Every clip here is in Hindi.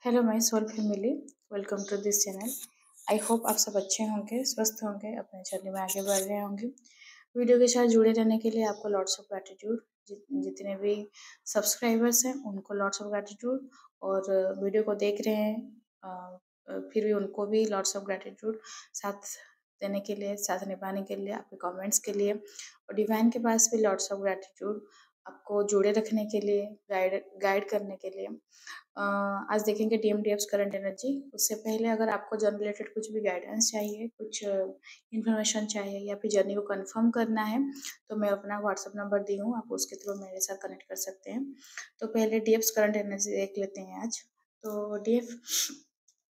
Hello my soul family, welcome to this channel. I hope आप सब अच्छे होंगे, स्वस्थ होंगे, अपने जर्नी में आगे बढ़ रहे होंगे। वीडियो के साथ जुड़े रहने के लिए आपको लॉट्स ऑफ ग्रैटिट्यूड। जितने भी सब्सक्राइबर्स हैं उनको लॉट्स ऑफ ग्रैटिट्यूड, और वीडियो को देख रहे हैं फिर भी उनको भी लॉट्स ऑफ ग्रैटिट्यूड, साथ देने के लिए, साथ निभाने के लिए, आपके कमेंट्स के लिए। और डिवाइन के पास भी लॉट्स ऑफ ग्रैटिट्यूड, आपको जुड़े रखने के लिए, गाइड करने के लिए। आज देखेंगे DMDF's करंट एनर्जी। उससे पहले अगर आपको जर्नी रिलेटेड कुछ भी गाइडेंस चाहिए, कुछ इन्फॉर्मेशन चाहिए, या फिर जर्नी को कंफर्म करना है, तो मैं अपना व्हाट्सअप नंबर दी हूँ, आप उसके थ्रू मेरे साथ कनेक्ट कर सकते हैं। तो पहले DF's करंट एनर्जी देख लेते हैं आज। तो DF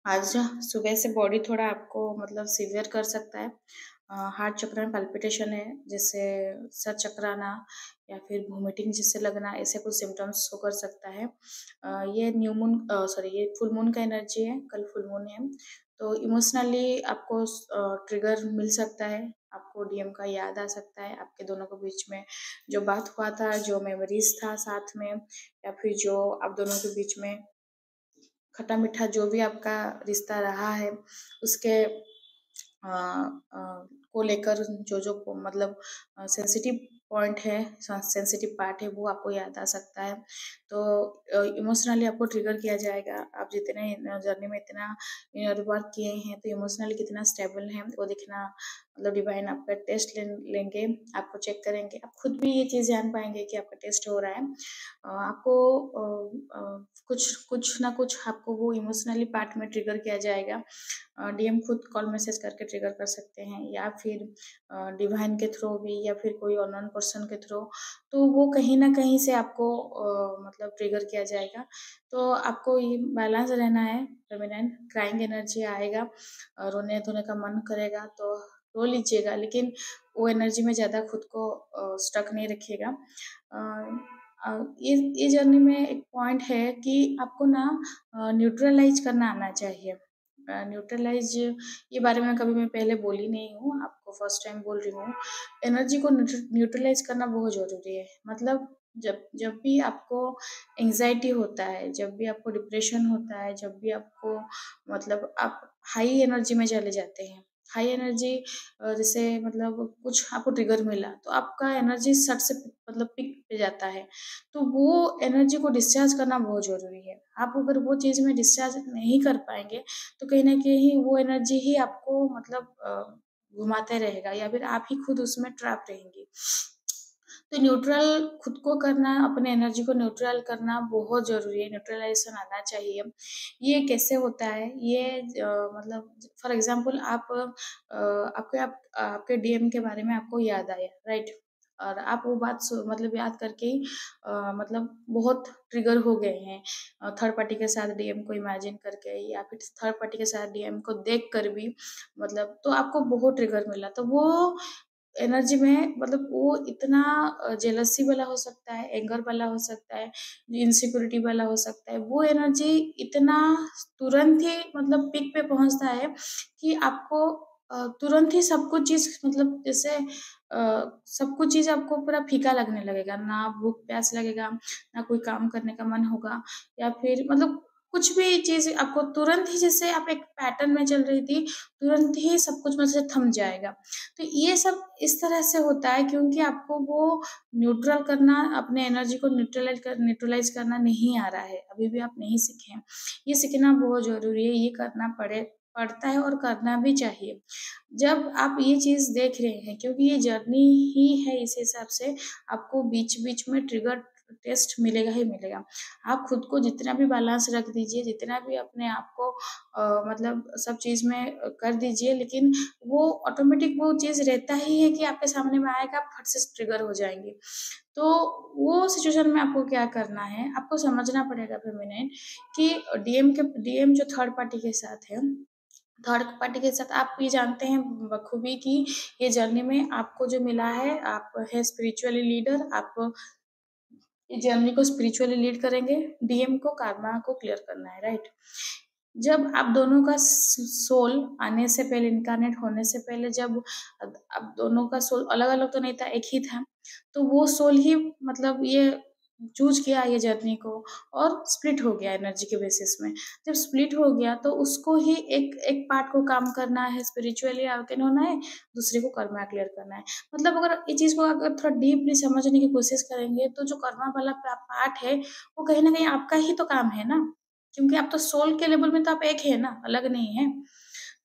आज सुबह से बॉडी थोड़ा आपको मतलब सीवियर कर सकता है। हार्ट चक्र में पल्पिटेशन है, जिससे सर चकराना या फिर वोमिटिंग जिससे लगना, ऐसे कुछ सिम्टम्स शो कर सकता है। ये ये फुल मून का एनर्जी है, कल फुल मून है। तो इमोशनली आपको ट्रिगर मिल सकता है, आपको DM का याद आ सकता है, आपके दोनों के बीच में जो बात हुआ था, जो मेमोरीज था साथ में, या फिर जो आप दोनों के बीच में खट्टा मीठा जो भी आपका रिश्ता रहा है, उसके को लेकर जो मतलब सेंसिटिव पॉइंट है, सेंसिटिव पार्ट है, वो आपको याद आ सकता है। तो इमोशनली आपको ट्रिगर किया जाएगा। आप जितने जर्नी में इतना इनर वर्क किए हैं, तो इमोशनली कितना स्टेबल है वो दिखना, मतलब डिवाइन आपका टेस्ट लेंगे, आपको चेक करेंगे। आप खुद भी ये चीज़ जान पाएंगे कि आपका टेस्ट हो रहा है। आपको कुछ ना कुछ आपको वो इमोशनली पार्ट में ट्रिगर किया जाएगा। DM खुद कॉल मैसेज करके ट्रिगर कर सकते हैं, या फिर डिवाइन के थ्रू भी, या फिर कोई अननोन पर्सन के थ्रू। तो वो कहीं ना कहीं से आपको मतलब ट्रिगर किया जाएगा। तो आपको ये बैलेंस रहना है। फेमिनाइन क्राइंग एनर्जी आएगा, रोने धोने का मन करेगा तो रो लीजिएगा, लेकिन वो एनर्जी में ज़्यादा खुद को स्टक नहीं रखिएगा। ये जर्नी में एक पॉइंट है कि आपको ना न्यूट्रलाइज करना आना चाहिए। न्यूट्रलाइज, ये बारे में कभी मैं पहले बोली नहीं हूँ, आपको फर्स्ट टाइम बोल रही हूँ। एनर्जी को न्यूट्रलाइज करना बहुत ज़रूरी है। मतलब जब जब भी आपको एंजाइटी होता है, जब भी आपको डिप्रेशन होता है, जब भी आपको मतलब आप हाई एनर्जी में चले जाते हैं, हाई एनर्जी जैसे मतलब कुछ आपको ट्रिगर मिला, तो आपका एनर्जी सट से मतलब पिक पे जाता है। तो वो एनर्जी को डिस्चार्ज करना बहुत ज़रूरी है। आप अगर वो चीज़ में डिस्चार्ज नहीं कर पाएंगे, तो कहीं ना कहीं वो एनर्जी ही आपको मतलब घुमाते रहेगा, या फिर आप ही खुद उसमें ट्रैप रहेंगी। तो न्यूट्रल खुद को करना, अपने एनर्जी को न्यूट्रल करना बहुत ज़रूरी है। न्यूट्रलाइजेशन आना चाहिए। ये कैसे होता है, ये मतलब फॉर एग्जांपल आपके DM के बारे में आपको याद आया, राइट? और आप वो बात मतलब याद करके ही मतलब बहुत ट्रिगर हो गए हैं, थर्ड पार्टी के साथ DM को इमेजिन करके, या फिर थर्ड पार्टी के साथ DM को देख कर भी, मतलब तो आपको बहुत ट्रिगर मिला। तो वो एनर्जी में मतलब वो इतना जेलसी वाला हो सकता है, एंगर वाला हो सकता है, इनसिक्योरिटी वाला हो सकता है। वो एनर्जी इतना तुरंत ही मतलब पीक पे पहुंचता है कि आपको तुरंत ही सब कुछ चीज़ मतलब जैसे सब कुछ चीज़ आपको पूरा फीका लगने लगेगा, ना भूख प्यास लगेगा, ना कोई काम करने का मन होगा, या फिर मतलब कुछ भी चीज़ आपको तुरंत ही, जैसे आप एक पैटर्न में चल रही थी, तुरंत ही सब कुछ मतलब थम जाएगा। तो ये सब इस तरह से होता है क्योंकि आपको वो न्यूट्रल करना, अपने एनर्जी को न्यूट्रलाइज करना नहीं आ रहा है, अभी भी आप नहीं सीखे हैं। ये सीखना बहुत ज़रूरी है, ये करना पड़ता है और करना भी चाहिए। जब आप ये चीज़ देख रहे हैं, क्योंकि ये जर्नी ही है, इस हिसाब से आपको बीच-बीच में ट्रिगर टेस्ट मिलेगा ही मिलेगा। आप खुद को जितना भी बैलेंस रख दीजिए, जितना भी अपने आप को मतलब सब चीज़ में कर दीजिए, लेकिन वो ऑटोमेटिक वो चीज़ रहता ही है कि आपके सामने में आएगा, आप फट से ट्रिगर हो जाएँगे। तो वो सिचुएशन में आपको क्या करना है, आपको समझना पड़ेगा फेमिनिन कि DM जो थर्ड पार्टी के साथ है, थर्ड पार्टी के साथ आप ये जानते हैं बखूबी कि ये जर्नी में आपको जो मिला है, आप है स्पिरिचुअली लीडर, आप इस जर्नी को स्पिरिचुअली लीड करेंगे। DM को कर्मा को क्लियर करना है, राइट? जब आप दोनों का सोल आने से पहले, इनकारनेट होने से पहले, जब आप दोनों का सोल अलग अलग तो नहीं था, एक ही था, तो वो सोल ही मतलब ये चूज़ किया ये जर्नी को और स्प्लिट हो गया एनर्जी के बेसिस में। जब स्प्लिट हो गया तो उसको ही एक एक पार्ट को काम करना है, स्पिरिचुअली अवेकन होना है, दूसरे को कर्मा क्लियर करना है। मतलब अगर ये चीज़ को अगर थोड़ा डीपली समझने की कोशिश करेंगे तो जो कर्मा वाला पार्ट है, वो कहीं न कहीं आपका ही तो काम है ना, क्योंकि आप तो सोल के लेवल में तो आप एक है ना, अलग नहीं है।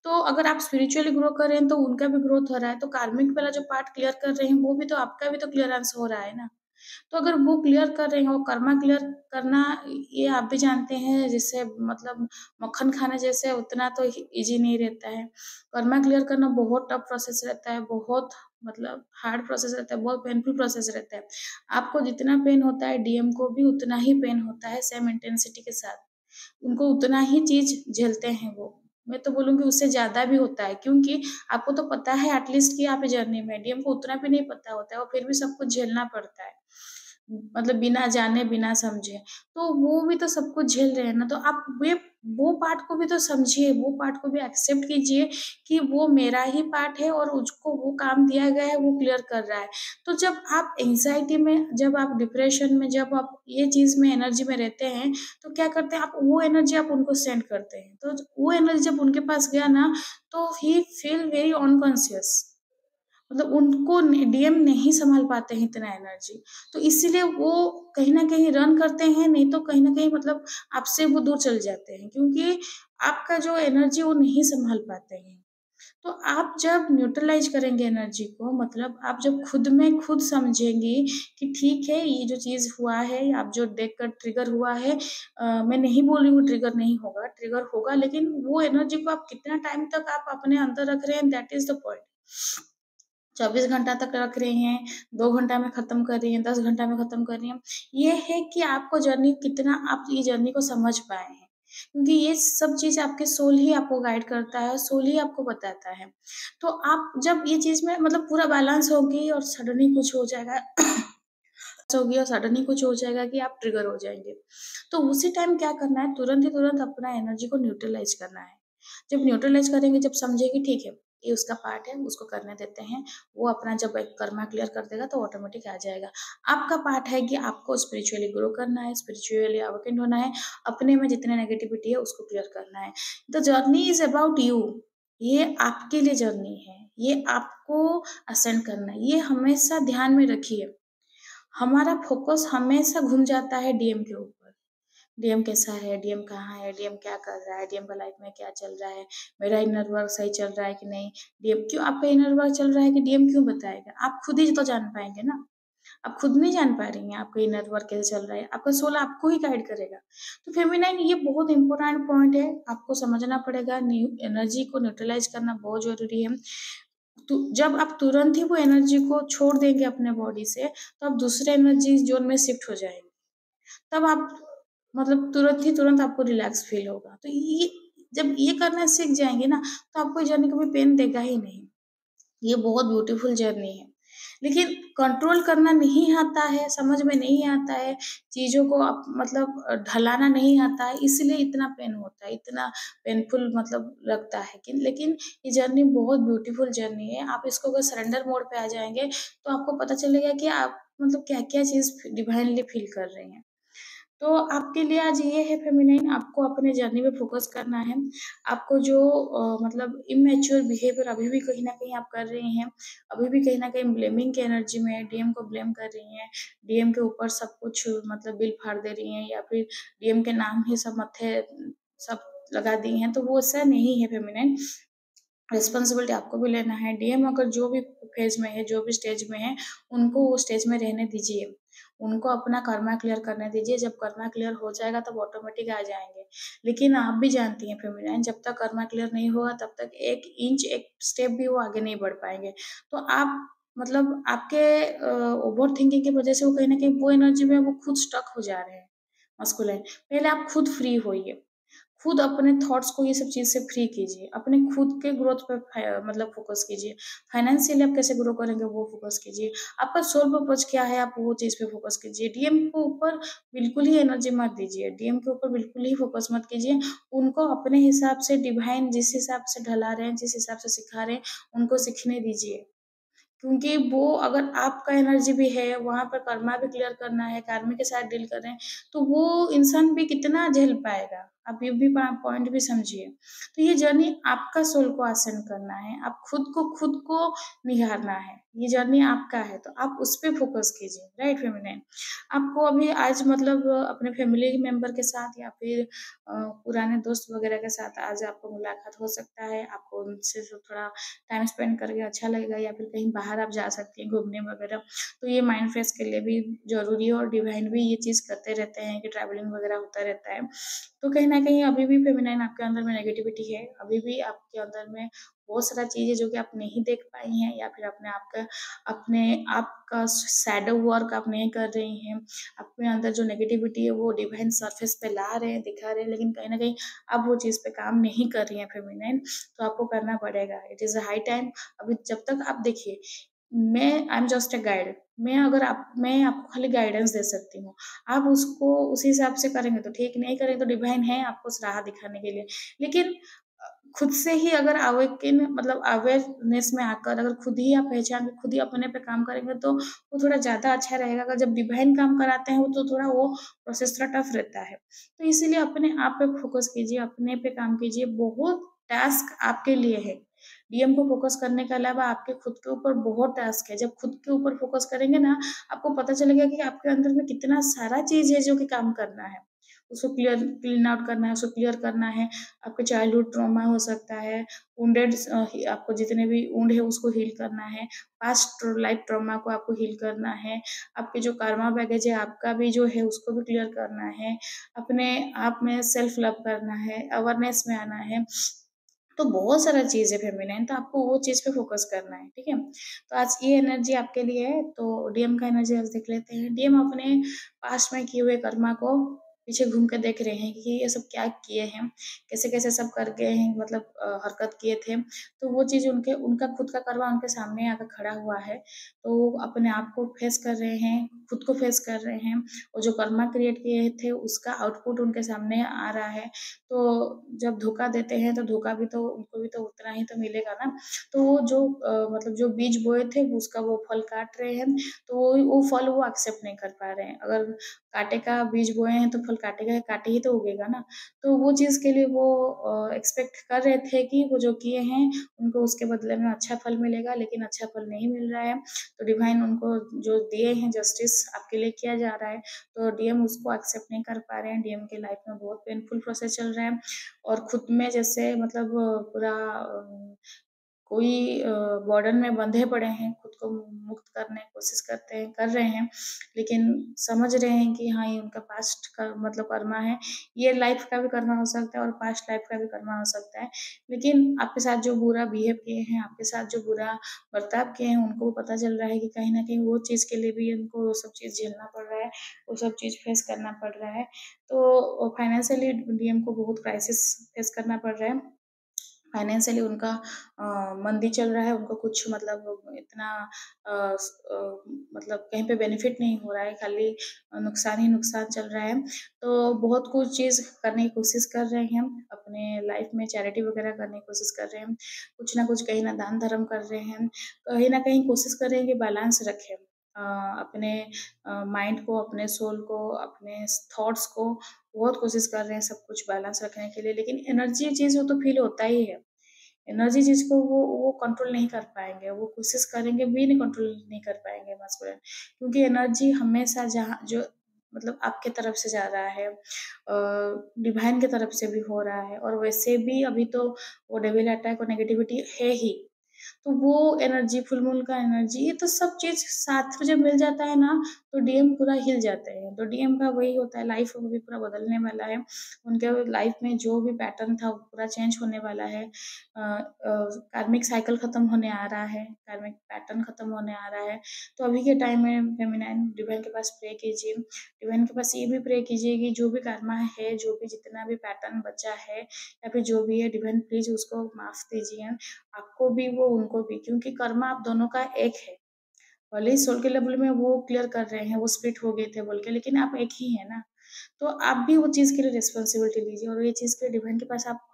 तो अगर आप स्पिरिचुअली ग्रो कर रहे हैं तो उनका भी ग्रोथ हो रहा है, तो कार्मिक वाला जो पार्ट क्लियर कर रहे हैं, वो भी तो आपका भी तो क्लियरेंस हो रहा है ना। तो अगर वो क्लियर कर रहे हो, कर्मा क्लियर करना ये आप भी जानते हैं, जिससे मतलब मक्खन खाने जैसे उतना तो ईज़ी नहीं रहता है। कर्मा क्लियर करना बहुत टफ प्रोसेस रहता है, बहुत मतलब हार्ड प्रोसेस रहता है, बहुत पेनफुल प्रोसेस रहता है। आपको जितना पेन होता है डीएम को भी उतना ही पेन होता है सेम इंटेंसिटी के साथ। उनको उतना ही चीज़ झेलते हैं वो। मैं तो बोलूँगी उससे ज़्यादा भी होता है, क्योंकि आपको तो पता है एटलीस्ट कि आप जर्नी में, डीएम को उतना भी नहीं पता होता है और फिर भी सब कुछ झेलना पड़ता है। मतलब बिना जाने, बिना समझे। तो वो भी तो सब कुछ झेल रहे हैं ना, तो आप वो पार्ट को भी तो समझिए, वो पार्ट को भी एक्सेप्ट कीजिए कि वो मेरा ही पार्ट है और उसको वो काम दिया गया है, वो क्लियर कर रहा है। तो जब आप एंग्ज़ायटी में, जब आप डिप्रेशन में, जब आप ये चीज़ में, एनर्जी में रहते हैं, तो क्या करते हैं आप, वो एनर्जी आप उनको सेंड करते हैं। तो वो एनर्जी जब उनके पास गया ना, तो ही फील वेरी अनकॉन्शियस। मतलब उनको डीएम नहीं सँभाल पाते हैं इतना एनर्जी। तो इसीलिए वो कहीं न कहीं रन करते हैं, नहीं तो कहीं न कहीं मतलब आपसे वो दूर चले जाते हैं, क्योंकि आपका जो एनर्जी वो नहीं सँभाल पाते हैं। तो आप जब न्यूट्रलाइज़ करेंगे एनर्जी को, मतलब आप जब खुद में खुद समझेंगी कि ठीक है, ये जो चीज़ हुआ है, आप जो देखकर ट्रिगर हुआ है, मैं नहीं बोल रही हूँ ट्रिगर नहीं होगा, ट्रिगर होगा, लेकिन वो एनर्जी को आप कितना टाइम तक आप अपने अंदर रख रहे हैं, दैट इज़ द पॉइंट। 24 घंटा तक रख रहे हैं, 2 घंटा में खत्म कर रही हैं, 10 घंटा में खत्म कर रही हैं। ये है कि आपको जर्नी कितना, आप ये जर्नी को समझ पाए हैं। क्योंकि ये सब चीज़ आपके सोल ही आपको गाइड करता है, सोल ही आपको बताता है। तो आप जब ये चीज़ में मतलब पूरा बैलेंस होगी और सडनली कुछ हो जाएगा होगी और सडनली कुछ हो जाएगा कि आप ट्रिगर हो जाएँगे। तो उसी टाइम क्या करना है, तुरंत ही तुरंत अपना एनर्जी को न्यूट्रलाइज़ करना है। जब न्यूट्रलाइज़ करेंगे, जब समझेंगे ठीक है, ये उसका पार्ट है, उसको करने देते हैं। वो अपना जब एक कर्मा क्लियर कर देगा तो ऑटोमेटिक आ जाएगा। आपका पार्ट है कि आपको स्पिरिचुअली ग्रो करना है, स्पिरिचुअली अवेकेन्ड होना है, अपने में जितने नेगेटिविटी है उसको क्लियर करना है। The journey is about you. ये आपके लिए जर्नी है, ये आपको असेंड करना है, ये हमेशा ध्यान में रखिए। हमारा फ़ोकस हमेशा घूम जाता है डीएम के ऊपर। डीएम कैसा है? डीएम कहाँ है? डीएम क्या कर रहा है? डीएम का लाइफ में क्या चल रहा है? मेरा इनर वर्क सही चल रहा है कि नहीं? डीएम क्यों, आपका इनर वर्क चल रहा है कि डीएम क्यों बताएगा? आप खुद ही तो जान पाएँगे ना। आप खुद नहीं जान पा रही हैं आपका इनर वर्क कैसे चल रहा है। आपका सोल आपको ही गाइड करेगा। तो फेमिनाइन ये बहुत इम्पोर्टेंट पॉइंट है, आपको समझना पड़ेगा। न्यू एनर्जी को न्यूट्रलाइज़ करना बहुत ज़रूरी है। तो जब आप तुरंत ही वो एनर्जी को छोड़ देंगे अपने बॉडी से, तो आप दूसरे एनर्जी ज़ोन में शिफ्ट हो जाएँगे। तब आप मतलब तुरंत ही तुरंत आपको रिलैक्स फ़ील होगा। तो ये जब ये करना सीख जाएँगे ना, तो आपको ये जर्नी कभी पेन देगा ही नहीं। ये बहुत ब्यूटीफुल जर्नी है। लेकिन कंट्रोल करना नहीं आता है, समझ में नहीं आता है, चीज़ों को आप मतलब ढलाना नहीं आता है, इसलिए इतना पेन होता है, इतना पेनफुल मतलब लगता है कि, लेकिन ये जर्नी बहुत ब्यूटीफुल जर्नी है। आप इसको अगर सरेंडर मोड पे आ जाएँगे, तो आपको पता चलेगा कि आप मतलब क्या-क्या चीज़ डिवाइनली फ़ील कर रहे हैं। तो आपके लिए आज ये है फेमिनाइन, आपको अपने जर्नी पे फ़ोकस करना है। आपको जो मतलब इमैच्योर बिहेवियर अभी भी कहीं न कहीं आप कर रही हैं, अभी भी कहीं न कहीं ब्लेमिंग की एनर्जी में है, डीएम को ब्लेम कर रही हैं, डीएम के ऊपर सब कुछ मतलब बिल फाड़ दे रही हैं, या फिर डीएम के नाम ही सब मत्थे सब लगा दी हैं, तो वो ऐसा नहीं है फेमिनाइन। रिस्पॉन्सिबिलिटी आपको भी लेना है। डीएम अगर जो भी फ़ेज़ में है, जो भी स्टेज में है, उनको वो स्टेज में रहने दीजिए। उनको अपना कर्मा क्लियर करने दीजिए, जब कर्मा क्लियर हो जाएगा तब ऑटोमेटिक आ जाएँगे। लेकिन आप भी जानती हैं फ़ेमिनाइन, जब तक कर्मा क्लियर नहीं होगा तब तक 1 इंच, 1 स्टेप भी वो आगे नहीं बढ़ पाएँगे। तो आप मतलब आपके ओवर थिंकिंग की वज़ह से वो कहीं न कहीं वो एनर्जी में वो खुद स्टक हो जा रहे हैं, मस्कुलाइन। पहले आप खुद फ्री होइए। खुद अपने थॉट्स को ये सब चीज़ से फ्री कीजिए। अपने खुद के ग्रोथ पे मतलब फ़ोकस कीजिए। फाइनेंशियली आप कैसे ग्रो करेंगे वो फ़ोकस कीजिए। आपका सोल पर्पज़ क्या है, आप वो चीज़ पे फ़ोकस कीजिए। डीएम के ऊपर बिल्कुल ही एनर्जी मत दीजिए। डीएम के ऊपर बिल्कुल ही फ़ोकस मत कीजिए। उनको अपने हिसाब से डिवाइन जिस हिसाब से ढला रहे हैं, जिस हिसाब से सिखा रहे हैं, उनको सीखने दीजिए। क्योंकि वो अगर आपका एनर्जी भी है, वहाँ पर कर्मा भी क्लियर करना है, कार्मिक के साथ डील कर रहे हैं, तो वो इंसान भी कितना झेल पाएगा? आप ये भी पॉइंट भी समझिए। तो ये जर्नी आपका सोल को असेंड करना है, आप खुद को निहारना है। ये जर्नी आपका है, तो आप उस पे फोकस कीजिए, राइट फेमिनिन? आपको अभी आज मतलब अपने फैमिली मेंबर के साथ या फिर पुराने दोस्त वगैरह के साथ आज आपको मुलाकात हो सकता है, आपको उनसे जो थोड़ा टाइम स्पेंड करके अच्छा लगेगा या फिर कहीं बाहर आप जा सकती हैं घूमने वगैरह। तो ये माइंड फ्रेश के लिए भी ज़रूरी है और डिवाइन भी ये चीज़ करते रहते हैं कि ट्रैवलिंग वगैरह होता रहता है। तो कहीं न कहीं अभी भी फेमिनाइन आपके अंदर में नेगेटिविटी है, अभी भी आपके अंदर में बहुत सारा चीज़ है जो कि आप नहीं देख पाई हैं या फिर अपने आप का शैडो वर्क आप नहीं कर रही हैं। अपने अंदर जो नेगेटिविटी है वो डिवाइन सरफेस पे ला रहे हैं, दिखा रहे हैं, लेकिन कहीं न कहीं आप वो चीज़ पे काम नहीं कर रही हैं फेमिनाइन, तो आपको करना पड़ेगा। It is a high time. अभी जब तक आप देखिए, I am just a guide. मैं आपको खाली गाइडेंस दे सकती हूँ। आप उसको उसी हिसाब से करेंगे तो ठीक, नहीं करेंगे तो डिवाइन है आपको उस राह दिखाने के लिए। लेकिन खुद से ही अगर अवेकिन मतलब अवेयरनेस में आकर अगर खुद ही आप पहचान के खुद ही अपने पे काम करेंगे तो वो थोड़ा ज़्यादा अच्छा रहेगा। अगर जब डिवाइन काम कराते हैं वो तो थोड़ा वो प्रोसेस थोड़ा टफ रहता है। तो इसीलिए अपने आप पे फोकस कीजिए, अपने पे काम कीजिए। बहुत टास्क आपके लिए है। डीएम को फोकस करने के अलावा आपके खुद के ऊपर बहुत टास्क है। जब खुद के ऊपर फोकस करेंगे ना, आपको पता चलेगा कि आपके अंदर में कितना सारा चीज़ है जो कि काम करना है। उसको क्लीन आउट करना है, उसको क्लियर करना है। आपके चाइल्डहुड ट्रॉमा हो सकता है, आपको जितने भी वुंड है उसको हील करना है, पास्ट लाइफ ट्रॉमा को आपको हील करना है, आपके जो कर्मा बैगेज है आपका भी जो है उसको भी क्लियर करना है, अपने आप में सेल्फ लव करना है, अवेयरनेस में आना है। तो बहुत सारा चीज़ है फेमिनिन, तो आपको वो चीज़ पे फ़ोकस करना है, ठीक है? तो आज ये एनर्जी आपके लिए है, तो डीएम का एनर्जी आज देख लेते हैं। डीएम अपने पास्ट में किए हुए कर्मा को पीछे घूम के देख रहे हैं कि ये सब क्या किए हैं, कैसे-कैसे सब कर गए हैं मतलब हरकत किए थे। तो वो चीज़ उनका खुद का कर्मा उनके सामने आकर खड़ा हुआ है, तो वो अपने आप को फेस कर रहे हैं, खुद को फेस कर रहे हैं और जो कर्मा क्रिएट किए थे उसका आउटपुट उनके सामने आ रहा है। तो जब धोखा देते हैं तो धोखा भी तो उनको भी तो उतना ही तो मिलेगा ना। तो वो जो मतलब जो बीज बोए थे उसका वो फल काट रहे हैं, तो वो फल वो एक्सेप्ट नहीं कर पा रहे हैं। अगर काँटे का बीज बोए हैं तो फल काँटे का काँटे ही तो उगेगा ना। तो वो चीज़ के लिए वो एक्सपेक्ट कर रहे थे कि वो जो किए हैं उनको उसके बदले में अच्छा फल मिलेगा, लेकिन अच्छा फल नहीं मिल रहा है। तो डिवाइन उनको जो दिए हैं जस्टिस आपके लिए किया जा रहा है, तो डीएम उसको एक्सेप्ट नहीं कर पा रहे हैं। डीएम के लाइफ में बहुत पेनफुल प्रोसेस चल रहा है और खुद में जैसे मतलब पूरा कोई बर्डन में बंधे पड़े हैं, खुद को मुक्त करने की कोशिश कर रहे हैं, लेकिन समझ रहे हैं कि हाँ, ये उनका पास्ट का मतलब कर्मा है। ये लाइफ का भी कर्मा हो सकता है और पास्ट लाइफ का भी कर्मा हो सकता है। लेकिन आपके साथ जो बुरा बिहेव किए हैं, आपके साथ जो बुरा बर्ताव किए हैं, उनको पता चल रहा है कि कहीं न कहीं वो चीज़ के लिए भी उनको वो सब चीज़ झेलना पड़ रहा है, वो सब चीज़ फेस करना पड़ रहा है। तो फाइनेंशियली डीएम को बहुत क्राइसिस फेस करना पड़ रहा है। फाइनेंशियली उनका मंदी चल रहा है, उनको कुछ मतलब इतना मतलब कहीं पे बेनिफिट नहीं हो रहा है, खाली नुकसान ही नुकसान चल रहा है। तो बहुत कुछ चीज़ करने की कोशिश कर रहे हैं, अपने लाइफ में चैरिटी वगैरह करने की कोशिश कर रहे हैं, कुछ ना कुछ कहीं न दान-धर्म कर रहे हैं, कहीं न कहीं कोशिश कर रहे हैं कि बैलेंस रखें। अपने माइंड को, अपने सोल को, अपने थॉट्स को बहुत कोशिश कर रहे हैं सब कुछ बैलेंस रखने के लिए, लेकिन एनर्जी चीज़ वो तो फ़ील होता ही है। एनर्जी चीज़ को वो कंट्रोल नहीं कर पाएँगे, वो कोशिश करेंगे भी नहीं कंट्रोल नहीं कर पाएँगे मस्कुलिन क्योंकि एनर्जी हमेशा जहाँ जो मतलब आपके तरफ से जा रहा है डिवाइन की तरफ से भी हो रहा है और वैसे भी अभी तो वो डेविल अटैक और नेगेटिविटी है ही। तो वो एनर्जी, फुल मून का एनर्जी, ये तो सब चीज़ साथ में जब मिल जाता है ना, तो डीएम पूरा हिल जाते हैं। तो डीएम का वही होता है, लाइफ अभी पूरा बदलने वाला है। उनके लाइफ में जो भी पैटर्न था, वो पूरा चेंज होने वाला है। कार्मिक साइकिल खत्म होने आ रहा है, कार्मिक पैटर्न खत्म होने आ रहा है। तो अभी के टाइम में फेमिनाइन डिवाइन के पास प्रे कीजिए। डिवाइन के पास ये भी प्रे कीजिए कि जो भी कर्मा है, जो भी जितना भी पैटर्न बचा है या फिर जो भी है, डिवाइन प्लीज़ उसको माफ़ कीजिए। आपको भी वो उनको भी क्योंकि कर्मा आप दोनों का एक है। भले ही सोल के लेवल में वो क्लियर कर रहे हैं, वो स्प्लिट हो गए थे बोल के, लेकिन आप एक ही हैं ना। तो आप भी वो चीज़ के लिए रिस्पॉन्सिबिलिटी लीजिए और ये चीज़ के लिए डिवाइन के पास आप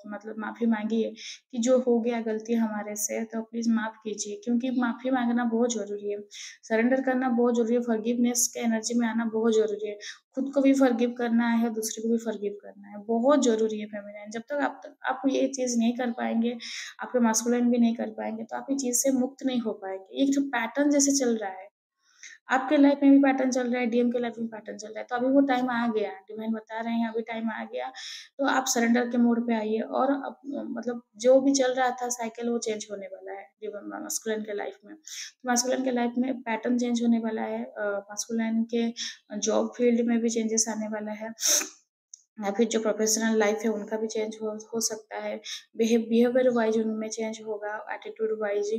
मतलब माफ़ी मांगिए कि जो हो गया गलती हमारे से, तो प्लीज़ माफ़ कीजिए, क्योंकि माफ़ी मांगना बहुत ज़रूरी है, सरेंडर करना बहुत ज़रूरी है, फॉरगिवनेस के एनर्जी में आना बहुत ज़रूरी है। खुद को भी फॉरगिव करना है, दूसरे को भी फॉरगिव करना है, बहुत ज़रूरी है फेमिनिन। जब तक आप ये चीज़ नहीं कर पाएँगे, आपके मास्कुलिन भी नहीं कर पाएँगे, तो आप ये चीज़ से मुक्त नहीं हो पाएँगे। एक जो पैटर्न जैसे चल रहा है, आपके लाइफ में भी पैटर्न चल रहा है, डीएम के लाइफ में पैटर्न चल रहा है, तो अभी वो टाइम आ गया, डिवाइन बता रहे हैं अभी टाइम आ गया, तो आप सरेंडर के मोड पे आइए और मतलब जो भी चल रहा था साइकिल वो चेंज होने वाला है मास्कुलिन के लाइफ में। तो मास्कुलिन के लाइफ में पैटर्न चेंज होने वाला है, मास्कुलिन के जॉब फील्ड में भी चेंजेस आने वाला है, या फिर जो प्रोफेशनल लाइफ है उनका भी चेंज हो सकता है, बिहेवियर वाइज उनमें चेंज होगा, एटीट्यूड वाइज।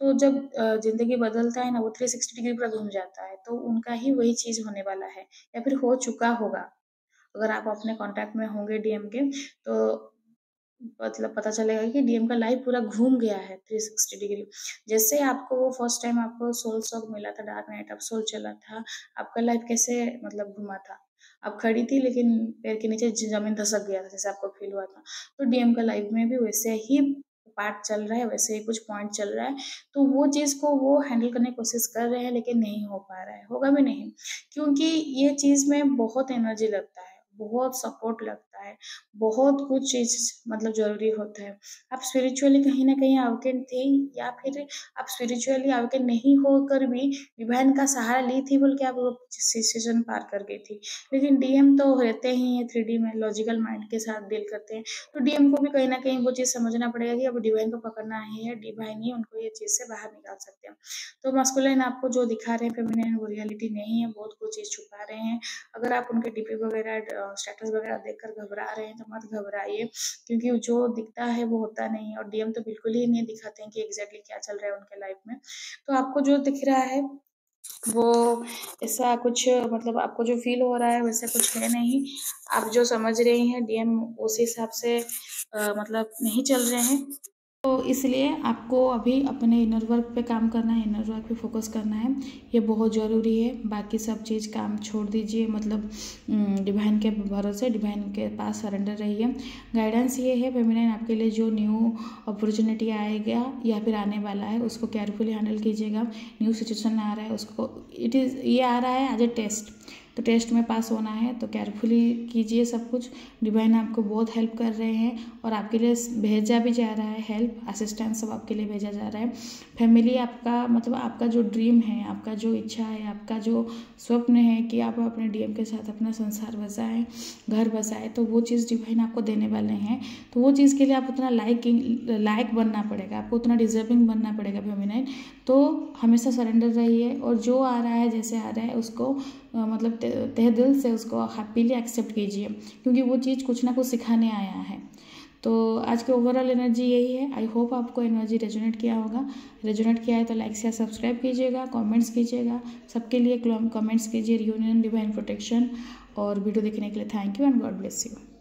तो जब ज़िंदगी बदलता है ना, वो 360 डिग्री पूरा घूम जाता है, तो उनका ही वही चीज़ होने वाला है या फिर हो चुका होगा। अगर आप अपने कॉन्टैक्ट में होंगे डीएम के, तो मतलब पता चलेगा कि डीएम का लाइफ पूरा घूम गया है 360 डिग्री। जैसे आपको वो फर्स्ट टाइम आपको सोल सॉन्ग मिला था, डार्क नाइट ऑफ सोल चला था, आपका लाइफ कैसे मतलब घुमा था? आप खड़ी थी लेकिन पैर के नीचे ज़मीन धसक गया था, जैसे आपको फ़ील हुआ था। तो डीएम का लाइफ में भी वैसे ही पार्ट चल रहा है, वैसे ही कुछ पॉइंट चल रहा है। तो वो चीज़ को वो हैंडल करने की कोशिश कर रहे हैं, लेकिन नहीं हो पा रहा है, होगा भी नहीं। क्योंकि ये चीज़ में बहुत एनर्जी लगता है, बहुत सपोर्ट लगता है, बहुत कुछ चीज़ मतलब ज़रूरी होता है। आप स्पिरिचुअली कहीं न कहीं अवेकन थे, या फिर आप स्पिरिचुअली अवेकन नहीं होकर भी डिवाइन का सहारा ली थी बोल के आप वो सिचुएशन पार कर गई थी। लेकिन डीएम तो रहते ही हैं 3D में, लॉजिकल माइंड के साथ डील करते हैं। तो डीएम को भी कहीं न कहीं वो चीज़ समझना पड़ेगा कि अब डिवाइन को पकड़ना है, डिवाइन ही उनको ये चीज़ से बाहर निकाल सकते हैं। तो मास्कुलिन आपको जो दिखा रहे हैं फेमिनिन, वो रियलिटी नहीं है, बहुत कुछ चीज़ छुपा रहे हैं। अगर आप उनके डीपी वगैरह स्टेटस वगैरह देखकर घबरा रहे हैं, तो मत घबराइए, क्योंकि जो दिखता है वो होता नहीं है, और डीएम तो बिल्कुल ही नहीं दिखाते हैं कि एग्ज़ैक्टली क्या चल रहा है उनके लाइफ में। तो आपको जो दिख रहा है वो ऐसा कुछ मतलब आपको जो फ़ील हो रहा है वैसा कुछ है नहीं। आप जो समझ रही हैं डीएम उस हिसाब से मतलब नहीं चल रहे हैं। तो इसलिए आपको अभी अपने इनर वर्क पे काम करना है, इनर वर्क पे फोकस करना है, ये बहुत ज़रूरी है। बाकी सब चीज़ काम छोड़ दीजिए, मतलब डिवाइन के भरोसे, डिवाइन के पास सरेंडर रहिए। गाइडेंस ये है फेमिनिन, आपके लिए जो न्यू अपॉर्चुनिटी आएगा या फिर आने वाला है उसको केयरफुली हैंडल कीजिएगा। न्यू सिचुएशन आ रहा है उसको, ये आ रहा है एज ए टेस्ट, तो टेस्ट में पास होना है, तो केयरफुली कीजिए सब कुछ। डिवाइन आपको बहुत हेल्प कर रहे हैं और आपके लिए भेजा भी जा रहा है, हेल्प असिस्टेंस सब आपके लिए भेजा जा रहा है। फैमिली आपका मतलब आपका जो ड्रीम है, आपका जो इच्छा है, आपका जो स्वप्न है कि आप अपने डीएम के साथ अपना संसार बसाएं, घर बसाएं, तो वो चीज़ डिवाइन आपको देने वाले हैं। तो वो चीज़ के लिए आप उतना लायक बनना पड़ेगा, आपको उतना डिजर्विंग बनना पड़ेगा फेमिनाइन। तो हमेशा सरेंडर रहिए और जो आ रहा है जैसे आ रहा है उसको मतलब तहे दिल से उसको हैप्पीली एक्सेप्ट कीजिए, क्योंकि वो चीज़ कुछ ना कुछ सिखाने आया है। तो आज के ओवरऑल एनर्जी यही है। आई होप आपको एनर्जी रेजोनेट किया होगा। रेजोनेट किया है तो लाइक शेयर सब्सक्राइब कीजिएगा, कमेंट्स कीजिएगा, सबके लिए कमेंट्स कीजिए यूनियन डिवाइन प्रोटेक्शन। और वीडियो देखने के लिए thank you and God bless you.